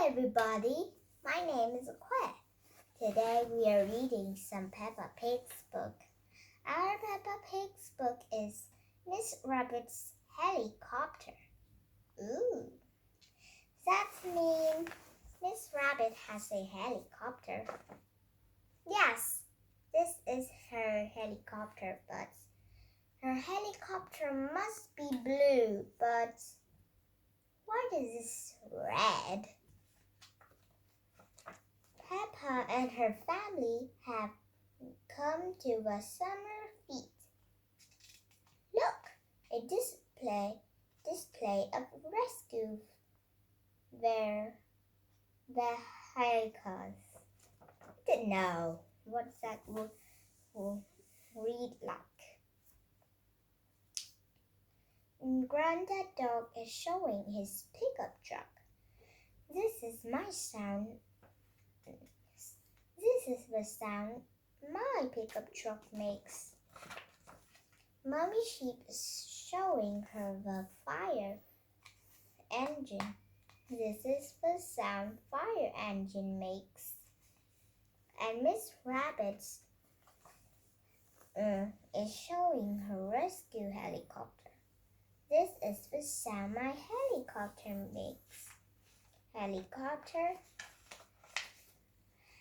Hi everybody, my name is Quay. Today we are reading some Peppa Pig's book. Our Peppa Pig's book is Miss Rabit's Helicopter. Ooh, that means Miss Rabbit has a helicopter. Yes, this is her helicopter, but her helicopter must be blue, but why is this red? Peppa and her family have come to a summer feast. Look, a display of rescue vehicles. I don't know what that will read like. Granddad Dog is showing his pickup truck. This is the sound my pickup truck makes. Mommy Sheep is showing her the fire engine. This is the sound fire engine makes. And Miss Rabbit is showing her rescue helicopter. This is the sound my helicopter makes.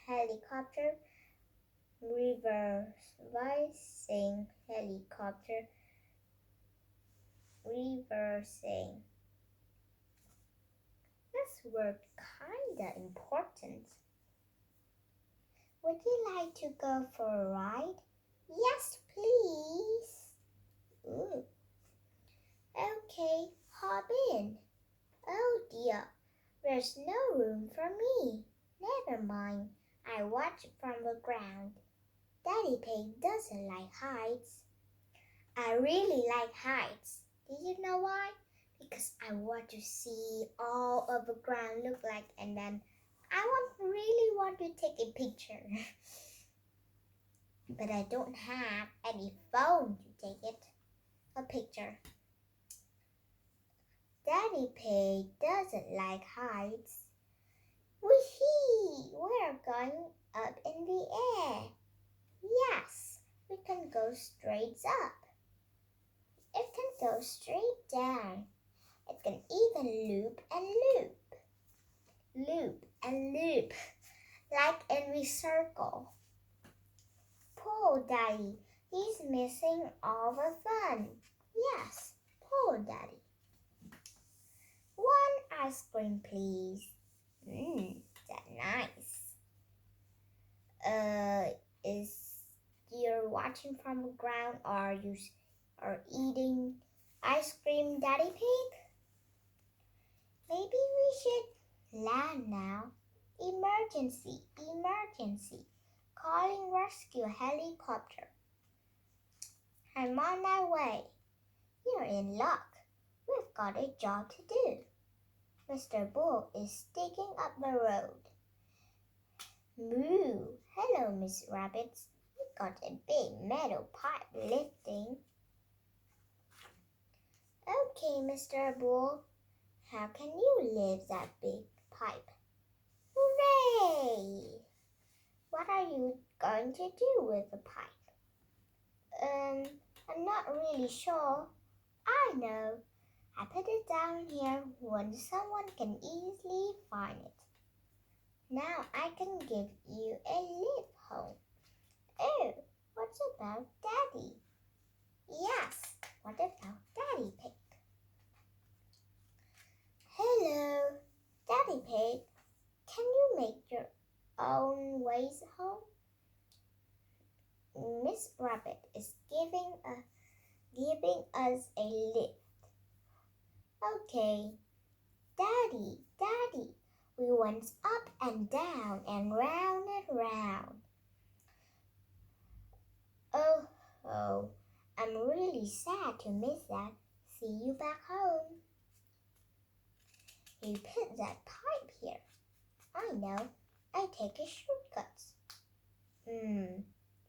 Helicopter, reversing, helicopter, reversing. This word kinda important. Would you like to go for a ride? Yes, please. Ooh. Okay, hop in. Oh dear, there's no room for me. Never mind, I watch from the ground. Daddy Pig doesn't like heights. I really like heights. Do you know why? Because I want to see all of the ground look like, and then I really want to take a picture. But I don't have any phone to take a picture. Daddy Pig doesn't like heights. Whee! We're going up in the air. Yes, we can go straight up. It can go straight down. It can even loop and loop. Loop and loop, like in a circle. Poor Daddy, he's missing all the fun. Yes, poor Daddy. One ice cream, please. That's nice. Is you're watching from the ground, or you are eating ice cream, Daddy Pig? Maybe we should land now. Emergency, emergency. Calling rescue helicopter. I'm on my way. You're in luck. We've got a job to do. Mr. Bull is digging up the road. Moo! Hello, Miss Rabbit. We got a big metal pipe lifting. Okay, Mr. Bull. How can you lift that big pipe? Hooray! What are you going to do with the pipe? I'm not really sure. I know. I put it down here when someone can easily find it. Now I can give you a lift home. Oh, what about Daddy? Yes, what about Daddy Pig? Hello, Daddy Pig. Can you make your own ways home? Miss Rabbit is giving us a lift. Okay. Daddy, we went up and down and round and round. Oh, I'm really sad to miss that. See you back home. You put that pipe here. I know. I take a shortcut.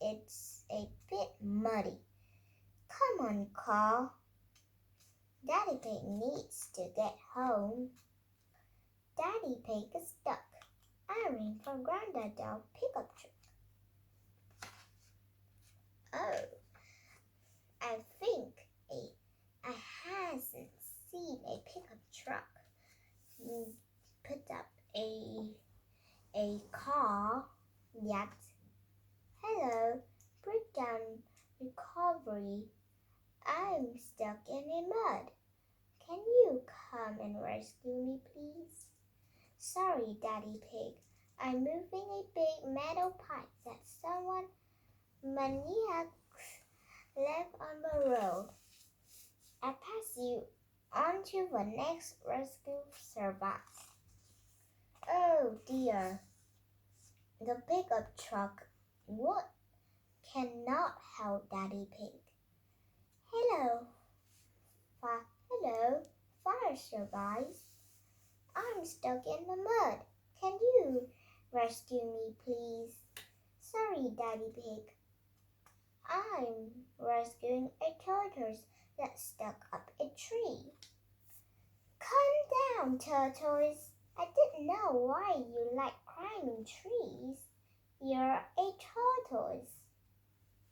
It's a bit muddy. Come on, Carl. Daddy Pig needs to get home. Daddy Pig is stuck. Ironing for Grandad pickup truck. Oh, I think I hasn't seen a pickup truck put up a car yet. Hello, breakdown recovery. I'm stuck in the mud. Can you come and rescue me, please? Sorry, Daddy Pig. I'm moving a big metal pipe that someone maniacs left on the road. I pass you on to the next rescue service. Oh dear. The pickup truck cannot help Daddy Pig. Hello, fire service. I'm stuck in the mud. Can you rescue me, please? Sorry, Daddy Pig. I'm rescuing a tortoise that's stuck up a tree. Calm down, tortoise. I didn't know why you like climbing trees. You're a tortoise.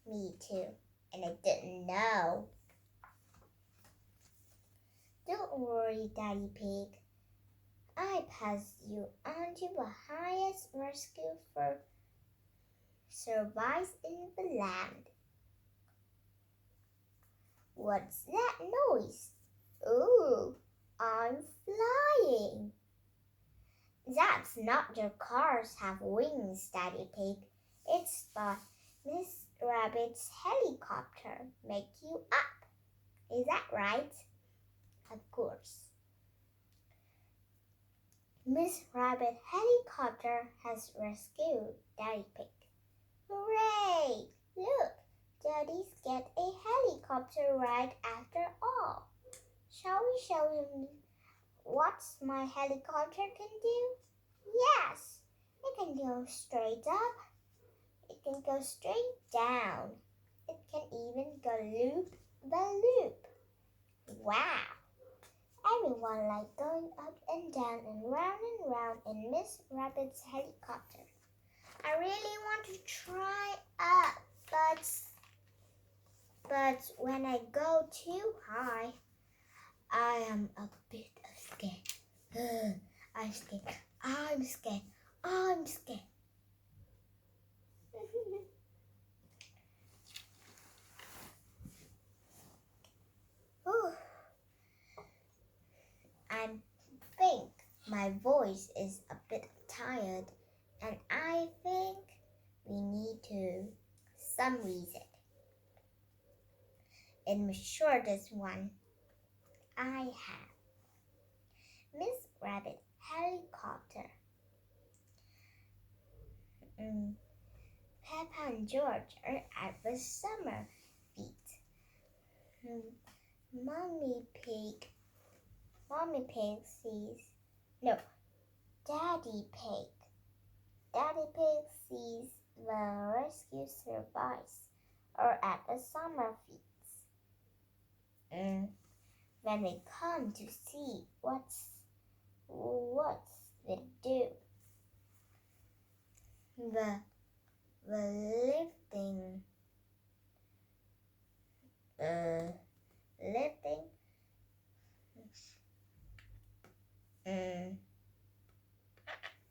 Me too, and I didn't know. Don't worry, Daddy Pig. I pass you on to the highest rescue for service in the land. What's that noise? Ooh, I'm flying. That's not your cars have wings, Daddy Pig. It's the Miss Rabbit's helicopter make you up. Is that right? Of course. Miss Rabbit helicopter has rescued Daddy Pig. Hooray! Look, Daddy's get a helicopter ride after all. Shall we show him what my helicopter can do? Yes, it can go straight up. It can go straight down. It can even go loop the loop. Wow! Everyone likes going up and down and round in Miss Rabbit's helicopter. I really want to try up, but when I go too high, I am a bit scared. I'm scared. I think my voice is a bit tired, and I think we need to summarize it. In the shortest one, I have Miss Rabbit helicopter. Peppa and George are at the summer feet. Mommy Pig sees Daddy Pig. Daddy Pig sees the rescue service or at the summer feeds. When they come to see what's they do.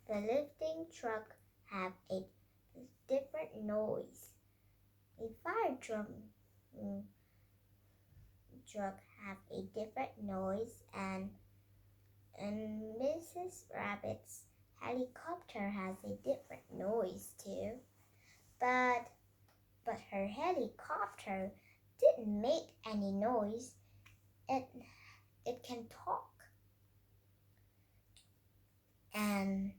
The lifting truck have a different noise. A fire truck have a different noise, and Mrs. Rabbit's helicopter has a different noise too. But her helicopter didn't make any noise. It can talk. And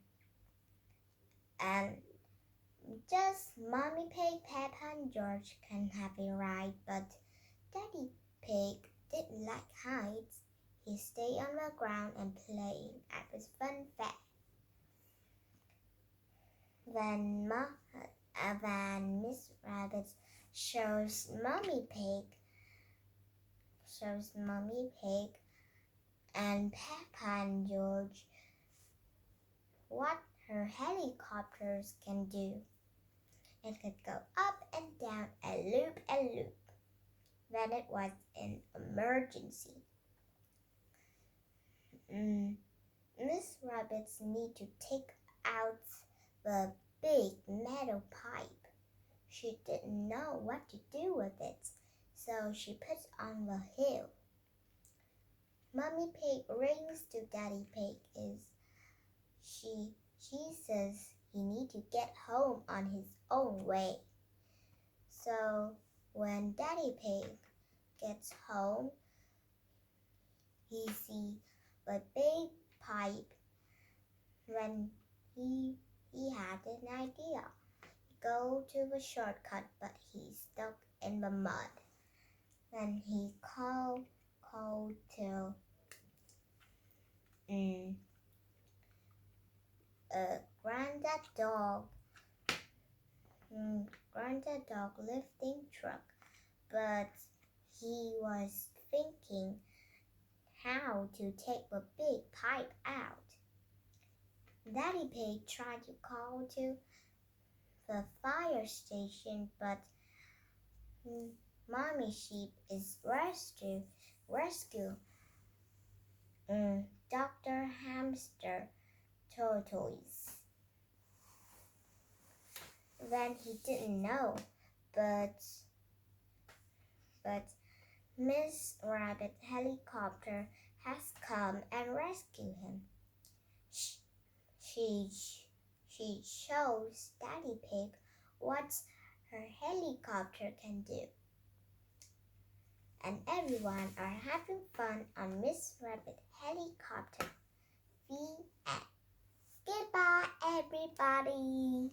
just Mommy Pig, Peppa, and George can have a ride, but Daddy Pig didn't like heights. He stayed on the ground and played at his fun fair. When Miss Rabbit shows Mommy Pig and Peppa and George what her helicopters can do. It could go up and down and loop when it was an emergency. Miss Rabbits need to take out the big metal pipe. She didn't know what to do with it, so she put it on the hill. Mummy Pig rings to Daddy Pig. She says he need to get home on his own way. So when Daddy Pig gets home, he sees the big pipe. When he had an idea. Go to the shortcut, but he's stuck in the mud. Then he called to Granddad Dog lifting truck, but he was thinking how to take the big pipe out. Daddy Pig tried to call to the fire station, but Mommy Sheep is rescue Dr. Hamster tortoise. Then he didn't know, but Miss Rabbit helicopter has come and rescued him. She shows Daddy Pig what her helicopter can do. And everyone are having fun on Miss Rabbit helicopter. The end. Goodbye, everybody.